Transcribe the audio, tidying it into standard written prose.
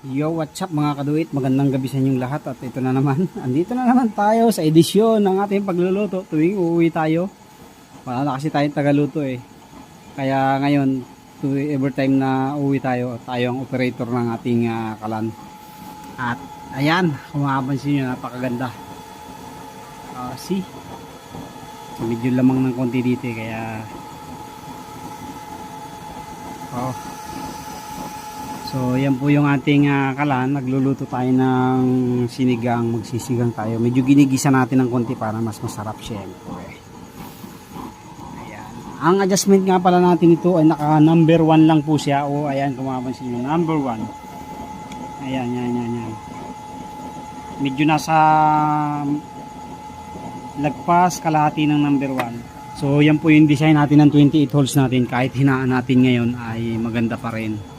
Yo, what's up mga kaduit? Magandang gabi sa inyong lahat at ito na naman. Andito na naman tayo sa edisyon ng ating pagluluto tuwing uuwi tayo. Wala na kasi tayong tagaluto eh. Kaya ngayon, every time na uuwi tayo, tayo ang operator ng ating kalan. At ayan, kung makapansin nyo, napakaganda. See? Medyo lamang ng konti dito eh, kaya so yan po yung ating kalan. Nagluluto tayo ng sinigang, magsisigang tayo. Medyo ginigisa natin ng konti para mas masarap syempre. Ayan. Ang adjustment nga pala natin ito ay naka number 1 lang po siya. O ayan, kung makapansin nyo, number 1. Ayan, yan. Medyo nasa lagpas kalahati ng number 1. So yan po yung design natin ng 28 holes natin. Kahit hinaan natin ngayon ay maganda pa rin.